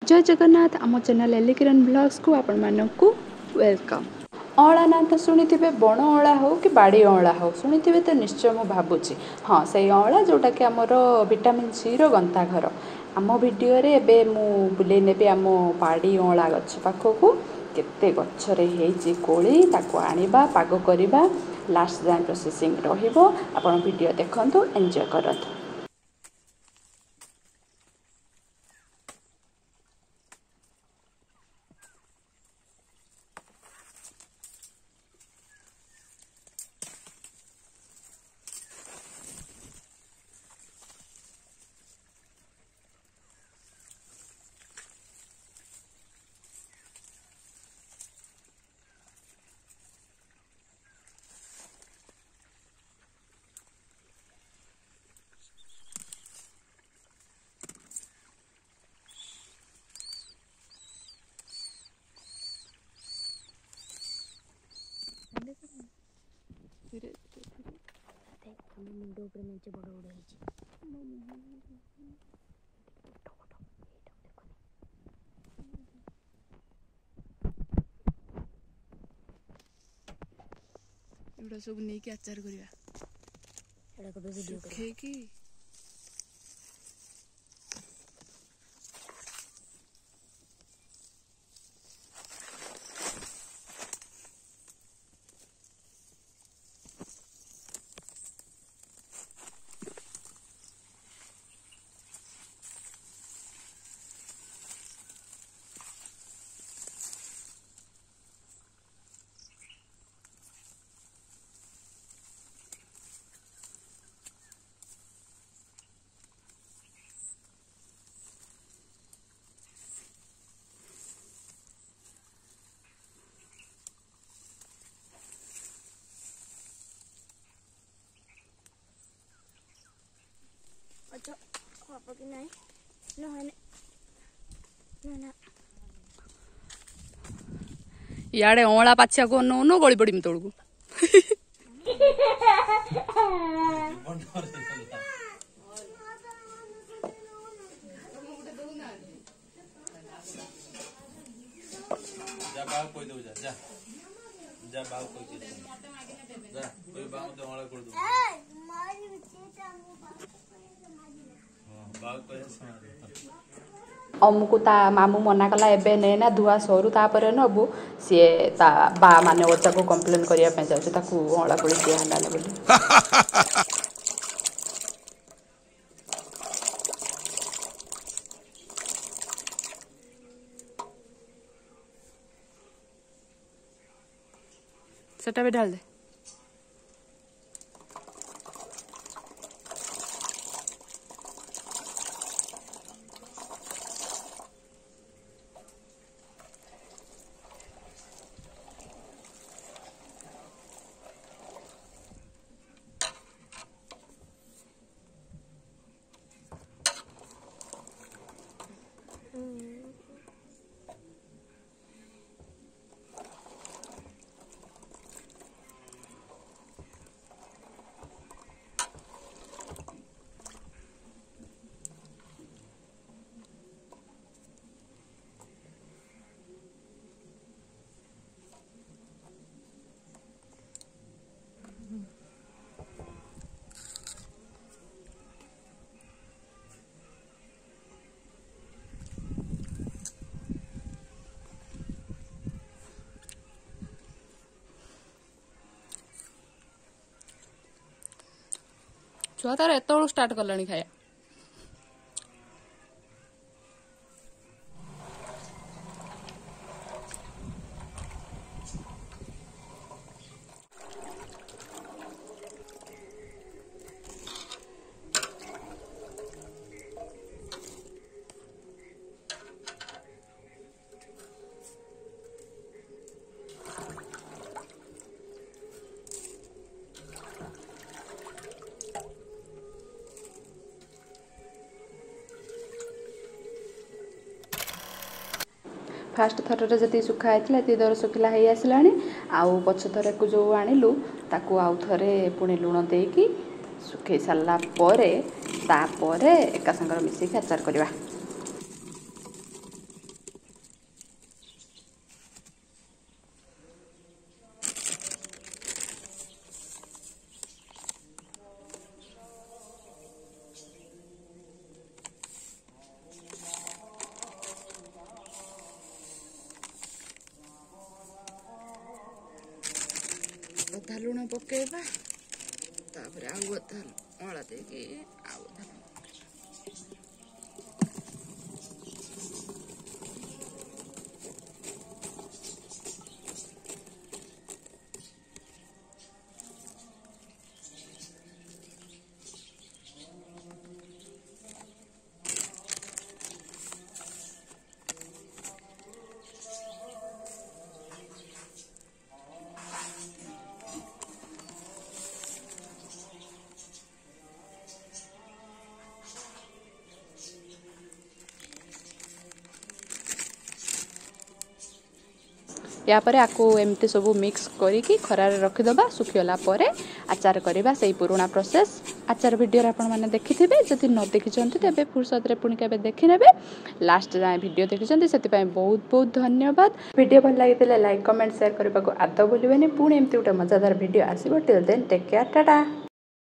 जय जगन्नाथ आम channel एलिकिरण blogs को आपण मानकु वेलकम। अँला ना तो शुणी बण अँला हो कि बाड़ी अँला हो शुणी तो निश्चय मु भावुची हाँ से अँला जोटा कि आमर विटामिन सी रो गंताघर आम वीडियो रे एबे मु बुले नेबी आम बाड़ी अँला गछ पाखकू केते गछरे हेची कोली ताको आनिबा पाग करिबा लास्ट जाए प्रोसेसिंग रहिबो। आपण वीडियो देखंतु एंजॉय करंतु। मुंड ऊपर मेचे बड़ बड़ है एटा सब नहीं कि आचार करिया एटा को वीडियो सुखे की अच्छा पापा की नहीं ना है ना ना इे अँला पाछिया को नौ गली पड़ी तौक अमुको ता मामू मना कला एबे नेना धुआ सरू तापर नबू सी ता बा माने ओचा को कंप्लेन करिया पे जाउछ ताकू अँला कोली दिया हंडाले बोली सेटा भी डाल दे। छुआ तार एत स्टार्ट कलानी खाया फास्ट थर जी सुखा होता ये दर सुखिला हो आसला आउ पछ थर को जो आणलु ताकू आउ थे पुणी लुण देकी सुखे सारा तापर एका संगर मिसेक आचार करवा। पकेबा तापर आउ अधा अँला देके आउ अधा या पर आपको एमती सब मिक्स करिकी खरारे रखिदबा सुखिगला परे आचार करवा से पुराना प्रोसेस आचार वीडियो आपण मैंने देखि जदि न देखी तेज फुर्सत रे पुणी केबे देखि नेबे लास्ट जाए वीडियो देखी से बहुत बहुत धन्यवाद। वीडियो भल लगी लाइक कमेंट शेयर करने को आदौ भूलिए पुणी एमती गोटे मजादार वीडियो आसो till then take care Tata.